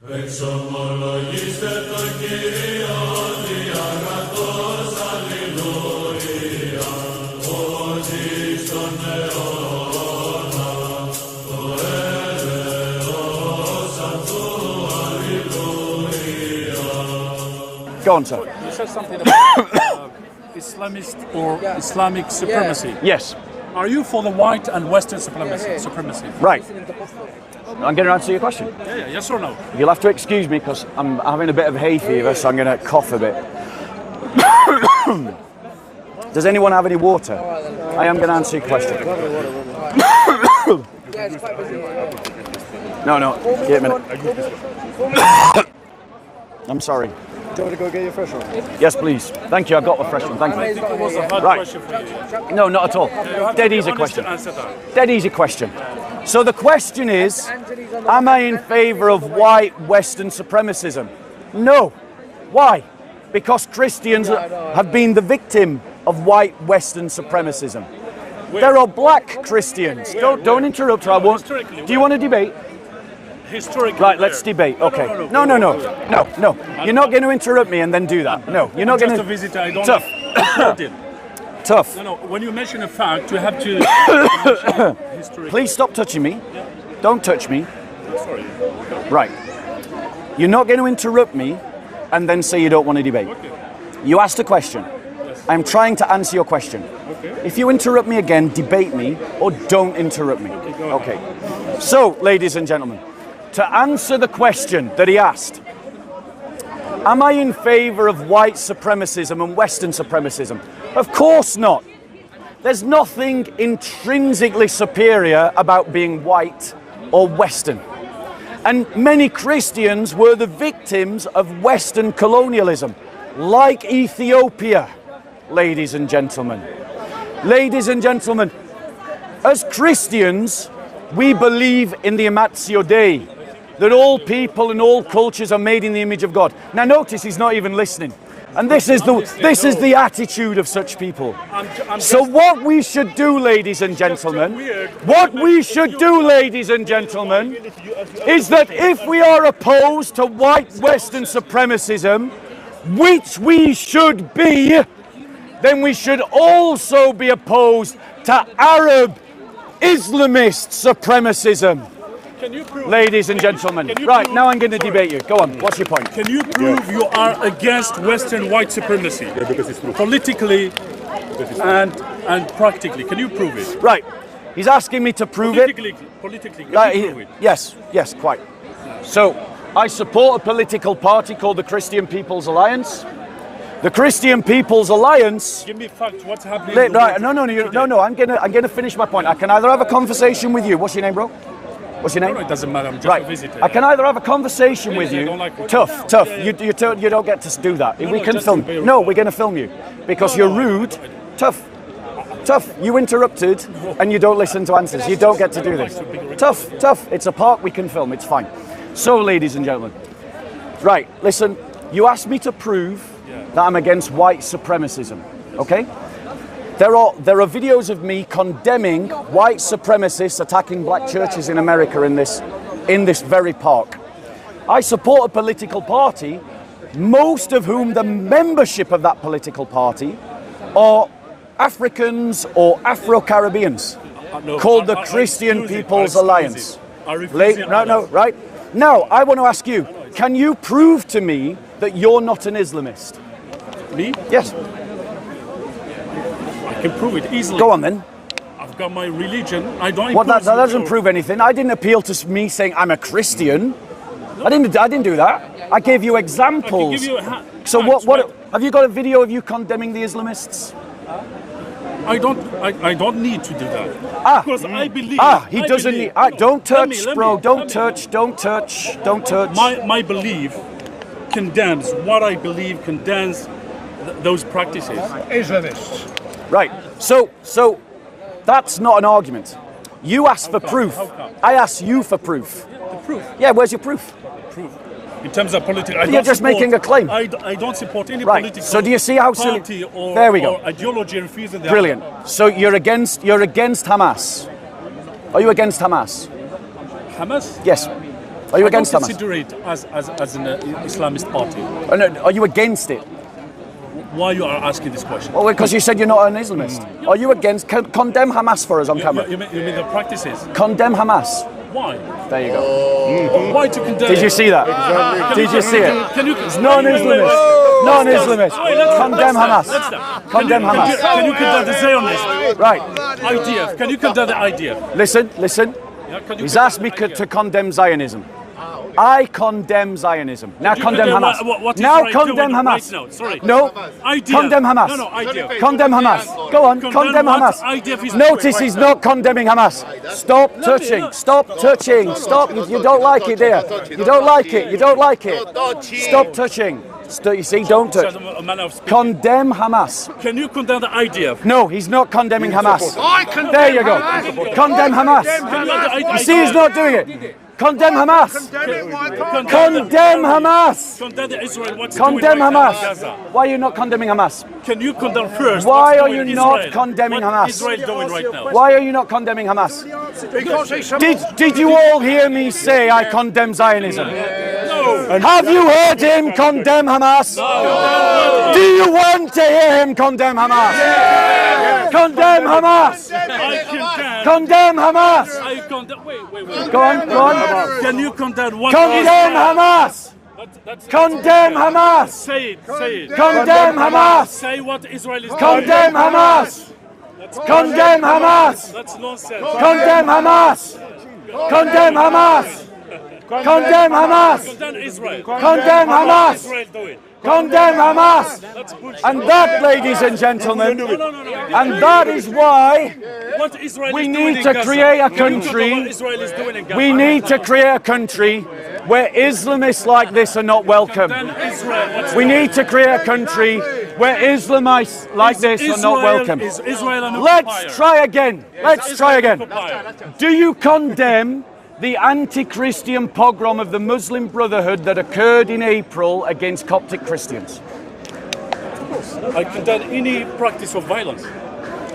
Go on, sir. You said something about Islamist or Islamic supremacy. Yes. Are you for the white and Western supremacy? Right. I'm going to answer your question. Yeah, yes or no? You'll have to excuse me because I'm having a bit of hay fever, so I'm going to cough a bit. Does anyone have any water? I am going to answer your question. No, give me a minute. I'm sorry. Do you want to go get your fresh one? Yes, please. Thank you. I got a fresh one. Thank I you. think it was a hard question for you. No, not at all. Dead easy question. Dead easy question. So the question is, am I in favor of white Western supremacism? No. Why? Because Christians have been the victim of white Western supremacism. There are black Christians. Don't interrupt her. I won't. Do you want to debate? Historically, right, let's debate. Okay. No. You're not going to interrupt me and then do that. No, you're not going to. Just a visitor. I don't. Tough. Tough. No. When you mention a fact, you have to. Please stop touching me. Yeah. Don't touch me. Sorry. Right. You're not going to interrupt me and then say you don't want to debate. Okay. You asked a question. Yes. I'm trying to answer your question. Okay. If you interrupt me again, debate me or don't interrupt me. Okay. So, ladies and gentlemen, to answer the question that he asked, am I in favor of white supremacism and Western supremacism? Of course not. There's nothing intrinsically superior about being white or Western. And many Christians were the victims of Western colonialism, like Ethiopia, ladies and gentlemen. Ladies and gentlemen, as Christians, we believe in the Imago Dei, that all people and all cultures are made in the image of God. Now notice he's not even listening. And this is the attitude of such people. So what we should do, ladies and gentlemen, is that if we are opposed to white Western supremacism, which we should be, then we should also be opposed to Arab Islamist supremacism. Can you prove, ladies and gentlemen. Right, now I'm going to debate you. Go on, what's your point? Can you prove you are against Western white supremacy? Yeah, because it's true. Politically and practically. Can you prove it? Right. He's asking me to prove Politically, can you prove it? Yes, quite. So, I support a political party called the Christian People's Alliance. The Christian People's Alliance. Give me facts. What's happening? Right, no. I'm gonna finish my point. I can either have a conversation with you. What's your name, bro? What's your name? No, it doesn't matter. I'm just right. a visitor. I can either have a conversation with you. Tough. Yeah. You don't get to do that. We can just film. to No, we're going to film you because you're rude. Tough. You interrupted and you don't listen to answers. You don't get to do this. Tough. It's a park. We can film. It's fine. So, ladies and gentlemen, right? Listen. You asked me to prove that I'm against white supremacism. Okay? There are videos of me condemning white supremacists attacking black churches in America in this very park. I support a political party, most of whom the membership of that political party are Africans or Afro-Caribbeans, called the Christian People's Alliance. Right? Now, I want to ask you, can you prove to me that you're not an Islamist? Me? Yes. I can prove it easily. Go on then. I've got my religion. I don't. Well, that doesn't prove anything. I didn't appeal to me saying I'm a Christian. No. I didn't do that. I gave you examples. I can give you so what? Have you got a video of you condemning the Islamists? I don't need to do that. Because I believe. He doesn't need. Don't touch, bro. Don't touch. My belief condemns what I believe condemns those practices. Islamists. Right. So that's not an argument. You asked for proof. I asked you for proof. The proof? Yeah, where's your proof? Proof. In terms of political, you're just making a claim. I don't support any political. So do you see how party or, there we go. Or ideology refusing the Brilliant. So you're against Hamas. Are you against Hamas? Hamas? Yes. Are you against I don't Hamas? consider it as an Islamist party. Are you against it? Why you are asking this question? Well, because you said you're not an Islamist. Are you against? Condemn Hamas for us on camera. You mean the practices? Condemn Hamas. Why? There you go. Why to condemn? Did you see that? Did you see it? Can you? It's non-Islamist. Non-Islamist. Condemn Hamas. Condemn Hamas. Can you condemn the Zionist Right. idea? Can you condemn the idea? Listen. Yeah, can you He's condemn asked me the idea? to condemn Zionism. I condemn Zionism. Now You condemn condemn Hamas. what Now Israel condemn doing Hamas. right now. Sorry. No. Idea. Condemn Hamas. No, idea. Condemn Hamas. Go on. Condemn what Hamas. idea is Notice he's not condemning Hamas. Stop touching. Stop touching. Stop. You don't like it, dear. You don't like it. You don't like it. Stop touching. You see, don't touch. A manner of speaking. Condemn Hamas. Can you condemn the idea? No, he's not condemning Hamas. There you go. Condemn Hamas. You see, he's not doing it. Condemn Hamas. Condemn Hamas. Condemn the Israel. What's Condemn doing right now in Hamas. Gaza. Why are you not condemning Hamas? Can you condemn first? Why what's are doing you in not Israel? condemning what Hamas? Israel doing right now? Why are you not condemning Hamas? Did you all hear me say I condemn Zionism? No. Have you heard him condemn Hamas? Do you want to hear him condemn Hamas? Condemn Hamas. I condemn. Condemn Hamas. I condemn. Wait. Go on. Can you condemn what? Condemn Hamas. Condemn Hamas. Say it. Condemn Hamas. Say what Israel is doing. Condemn Hamas. Condemn Hamas. That's nonsense. Condemn Hamas. Condemn Hamas. Condemn Hamas. Condemn Israel. Condemn What Hamas. Israel doing? Condemn Hamas. That's bullshit. And that, ladies and gentlemen, No. and that is why What Israel we is need doing in to Gaza. create a Can you condemn country. what Israel is doing in Gaza? we need to create a country where Islamists like this are not welcome. Condemn Israel. What's We doing? need to create a country where Islamists like this are not welcome. Is Israel an occupier? Let's try again. Let's Is try Israel an again. occupier? Do you condemn the anti-Christian pogrom of the Muslim Brotherhood that occurred in April against Coptic Christians? I condemn any practice of violence.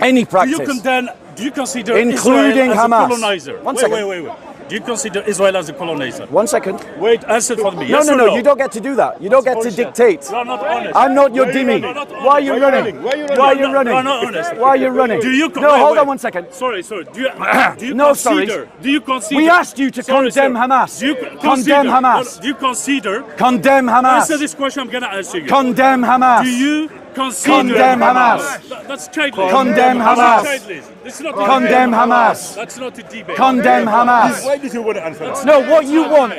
Any Do practice. you condemn? Do you consider Including Israel as Hamas. a colonizer? One second. Wait. Do you consider Israel as a colonizer? One second. Wait, answer for me. No, Yes or no, you don't get to do that. You don't get to Bullshit. dictate. You are not honest. I'm not your Why are you dimmy. running? Why are you running? Why are you running? Why are you running? You are not honest. Why are you running? Do you No, hold on one second. Sorry. Do you No, sorry. consider? Do you consider? We asked you to condemn Hamas. Do you Condemn consider, Hamas. Do you consider? Condemn Answer Hamas. this question. I'm gonna answer you. Condemn Hamas. Do you consider? Condemn Hamas. That's childish. Condemn That's Hamas. childish. This is not Condemn Hamas. That's not a debate. Condemn Hamas. Why did you want to answer that? No, what you want,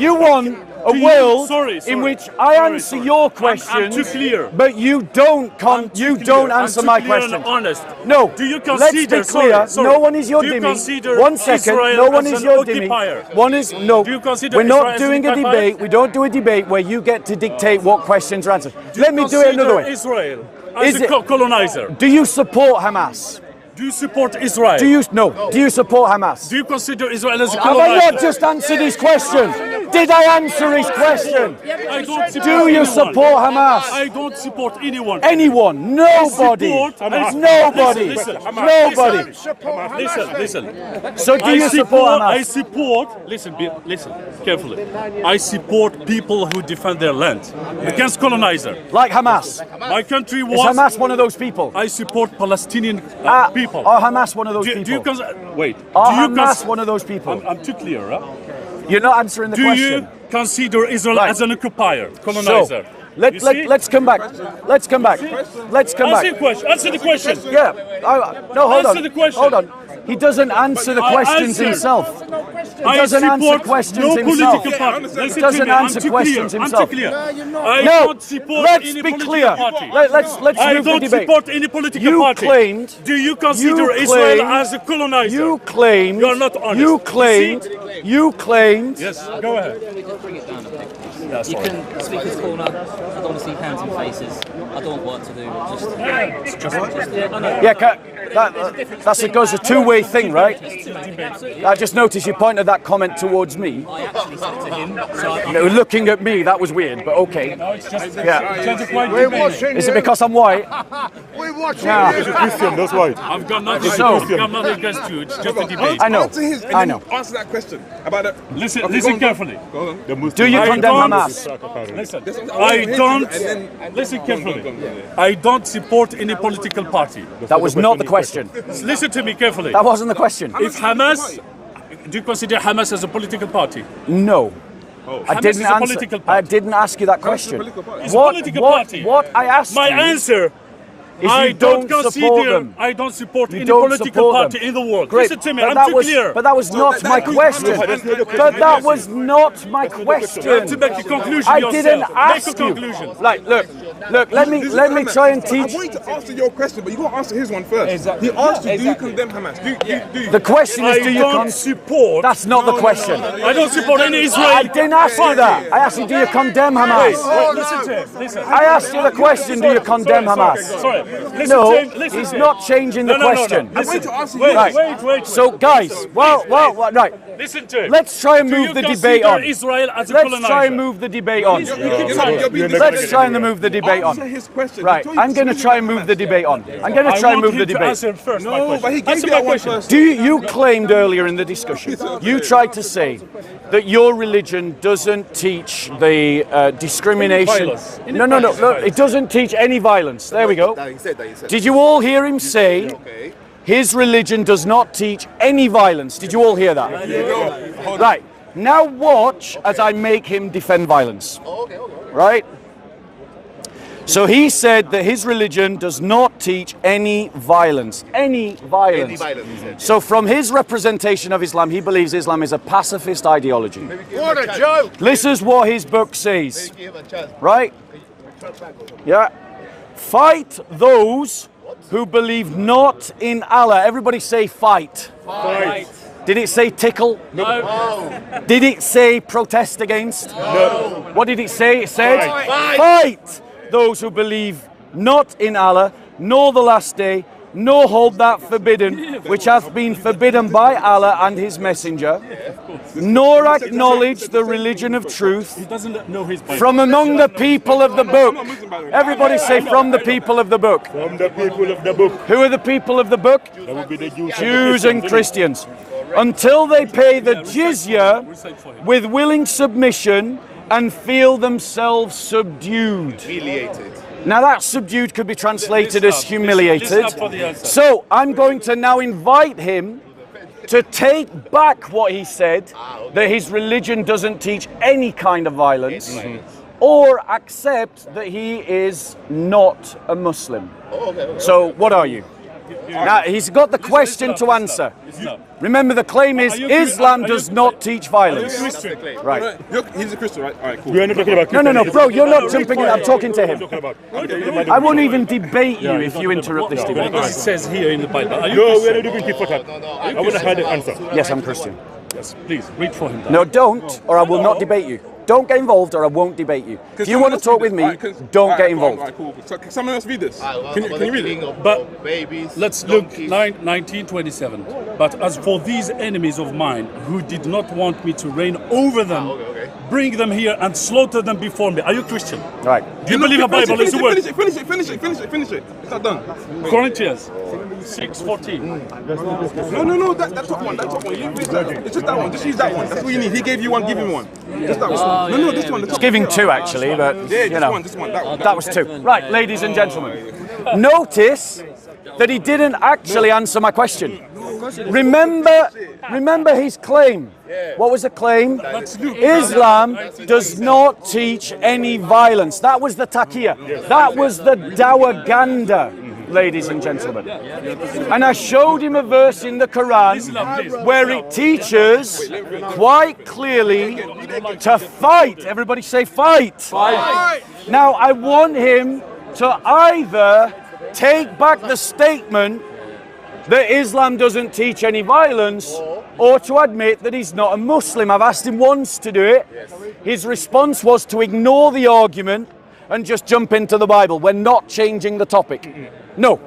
you want a Do you- world sorry, in which sorry, I answer sorry. your I'm questions, too clear. but you don't I'm too clear. answer I'm my too clear question. and honest. No, Do you let's consider? be clear. Sorry. No one is your Do you dimmy. consider 1 second. Israel No one as is an your occupier? dimmy. One is no. Do you consider We're Israel not as an doing a occupier? debate. We don't do a debate where you get to dictate what questions are answered. Do Let you me do it another consider way. Israel as Is a it- colonizer. Do you support Hamas? Do you support Israel? Do you support Hamas? Do you consider Israel as a Have I colonizer? not just answered his question? Did I answer his question? I don't support Do you anyone. support Hamas? I don't support anyone. Anyone? Nobody. support There's Hamas. nobody. Listen, Nobody. Listen. So do you support I Hamas? support. Listen carefully. I support people who defend their land against colonizer. Like Hamas. My country Is was. Hamas one of those people? I support Palestinian people. Are Hamas one of those Do you people? wait? Are do you Hamas one of those people? I'm too clear, huh? You're not answering the Do question. you consider Israel Right. as an occupier, colonizer? So, You see? let's come back. Let's come back. Let's come Answer the back. question. Answer the question. Yeah. No, hold Answer on. the question. Hold on. He doesn't answer the I questions answered. himself. He I doesn't answer support questions no himself. political party. Listen doesn't to me. answer I'm too questions clear. himself. I'm too clear. I No, don't support let's any be political clear. party. Let's I move the don't debate. support any political You party. claimed. Do you consider you Israel claimed- as a colonizer? You claimed. You are not honest. You You claimed. You claimed. Yes, go ahead. Bring it down a bit. Yeah, You sorry. can speak as corner. I don't want to see hands and faces. I don't want work to do. Just yeah, I know. Yeah, that goes a two-way two-way thing, right? I just noticed you pointed that comment towards me. I actually said it to him. So You know, looking at me, that was weird, but okay. Yeah. Just a quiet We're debate. watching Is it you. because I'm white? We're watching Yeah. you. Christian, that's why. I've got nothing, So- I've got nothing against you. It's just a debate. I know. Answer his, and I then know. Answer that question about the. Listen, Okay, listen go on, carefully. Go on. The Muslim. Do you I condemn don't- Hamas? Listen, I I want don't. him to- and then- Listen carefully. Go on, go on, I don't support any political party. That was not the question. Listen to me carefully. That wasn't the question. If Hamas, do you consider Hamas as a political party? No. I Hamas didn't is a answer. political I party. didn't ask you that question. political party. It's a political party. What I asked My you answer is I you don't support consider them. I don't support You any don't political support party them. in the world. Great. Listen to me, But I'm that too was, clear. But that was not my question. But that was not my You have to question. make a conclusion I yourself. didn't Make a ask you. conclusion. Like, look. Let me try and I teach. want you to answer your question, but you got to answer his one first. He asked you, do you condemn Hamas? Do you? The question is, I do you don't support. That's not the question. I don't support any Israel. I didn't ask you that. I asked you, do you condemn Hamas? Listen to him. Listen. I asked you the question, do you condemn Hamas? Sorry. Listen No, to him. Listen he's to him. not changing the No, no, no, question. no. Listen. to answer Wait, you. wait. So, guys, well, right. Listen to him. Let's try and Do move you the consider debate on. Israel as a Let's colonizer? try and move the debate on. Let's try and move the debate Answer on. his question. Right, I'm going to try and move the debate on. I'm going to try and move the I want him to debate. answer first. my No, question. but he gave Answer you my that one question. first. Do you claimed earlier in the discussion, you tried to say that your religion doesn't teach the discrimination. Violence. No, it doesn't teach any violence. There we go. He said. Did you all hear him say his religion does not teach any violence? Did you all hear that? Right. Now watch as I make him defend violence. Right? So he said that his religion does not teach any violence. Any violence. So from his representation of Islam, he believes Islam is a pacifist ideology. What a joke! This is what his book says. Right? Yeah. Fight those who believe not in Allah. Everybody say fight. Fight. Did it say tickle? No. Did it say protest against? No. What did it say? It said fight those who believe not in Allah, nor the last day, nor hold that forbidden, which hath been forbidden by Allah and his messenger, nor acknowledge the religion of truth He doesn't know his Bible. from among the people of the book. Everybody say from the people of the book. From the people of the book. Who are the people of the book? That would be the Jews. Jews and Christians. Until they pay the jizya with willing submission and feel themselves subdued. Now that subdued could be translated as humiliated. Listen up for the answer. So I'm going to now invite him to take back what he said, that his religion doesn't teach any kind of violence, or accept that he is not a Muslim. So what are you? Now he's got the question to answer. Remember, the claim is Islam does not teach violence. Right. He's a Christian, right? All right, cool. We are not talking about No, bro, you're not jumping in. I'm talking to him. him. I won't even debate you if you interrupt this What debate. does it says here in the Bible? Are you No, we are Christian? not doing tit for tat. I want to have the answer. Yes, I'm Christian. Yes, please read for him. That. No, don't, or I will not debate you. Don't get involved, or I won't debate you. If you want to talk with me, don't get involved. All right, cool. So, can someone else read this? Can you read it? But let's look 1927. But as for these enemies of mine who did not want me to reign over them, bring them here and slaughter them before me. Are you Christian? Right. Do you believe the Bible is the word? Finish it. It's not done. Corinthians 6:14. No, that top one. You read that. It's just that one. Just use that one. That's what you need. He gave you one, give him one. Just that one. No, this one. It's giving two, actually, but, Yeah, you know. this one. That one. That was two. Right, ladies and gentlemen. Notice that he didn't actually answer my question. Remember his claim. What was the claim? Islam does not teach any violence. That was the taqiyya. That was the dawaganda, ladies and gentlemen. And I showed him a verse in the Quran where it teaches quite clearly to fight. Everybody say fight. Fight. Now I want him to either take back the statement that Islam doesn't teach any violence, or to admit that he's not a Muslim. I've asked him once to do it. His response was to ignore the argument and just jump into the Bible. We're not changing the topic. No.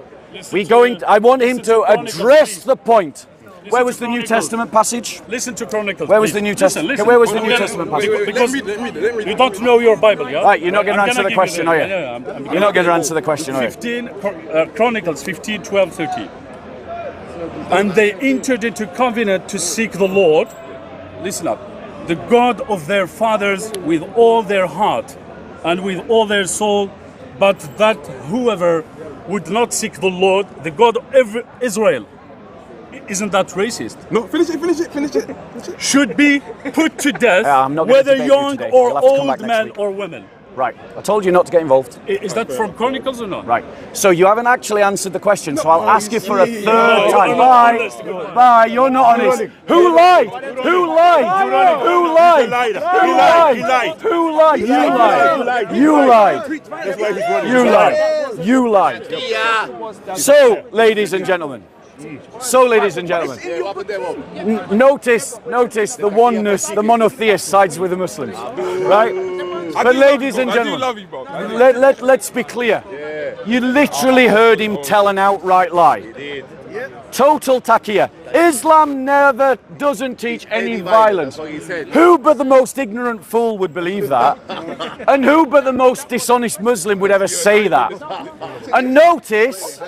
I want him to address the point. Where was the New Testament passage? Listen to Chronicles. Where was please. the New Listen, Testament? listen. Where was the New Yeah, Testament passage? Because Let me read it. you don't know your Bible, yeah? Right, you're not going to I'm answer the give question, you are the- you? Yeah, I'm You're not going to answer the question, are you? 15 Chronicles 15, 12, 13. And they entered into covenant to seek the Lord. Listen up. The God of their fathers with all their heart and with all their soul, but that whoever would not seek the Lord, the God of Israel, isn't that racist? No, finish it. Should be put to death, I'm not gonna whether debate you young today. or You'll have to come back old next men week. or women. Right. I told you not to get involved. Is that from Chronicles or not? Right. So you haven't actually answered the question, so I'll ask you for a third No, time. you're not Bye. honest. Bye. You're not honest. Who lied? Who lied? Who lied? Who lied? Who lied? You lied. You lied. That's why he's running. You lied. You lied. So, ladies and gentlemen. Notice the oneness, the monotheist sides with the Muslims, right? But ladies and I do gentlemen, love you, bro. let's be clear. You literally heard him tell an outright lie. Total taqiyya. Islam never doesn't teach any violence. Who but the most ignorant fool would believe that? And who but the most dishonest Muslim would ever say that? And notice,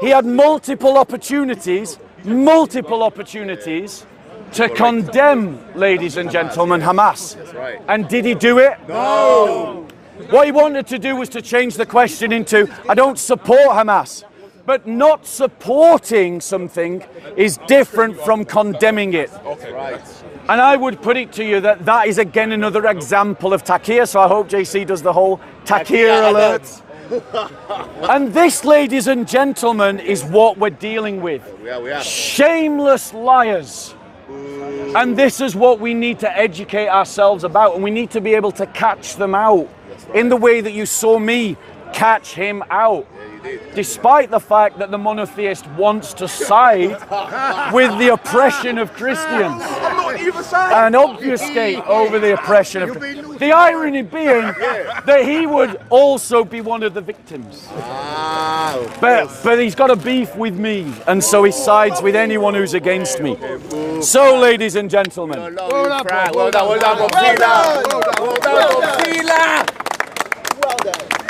he had multiple opportunities to condemn, ladies and gentlemen, Hamas. And did he do it? No. What he wanted to do was to change the question into, I don't support Hamas. But not supporting something is different from condemning it. And I would put it to you that that is again another example of taqiyya. So I hope JC does the whole taqiyya alert. And this, ladies and gentlemen, is what we're dealing with. Shameless liars. And this is what we need to educate ourselves about. And we need to be able to catch them out in the way that you saw me catch him out. Despite the fact that the monotheist wants to side with the oppression of Christians and obfuscate over the oppression of the irony being that he would also be one of the victims. But he's got a beef with me, and so he sides with anyone who's against me. So, ladies and gentlemen, Well done, Bob Sila. Well done, Bob Sila. Well done.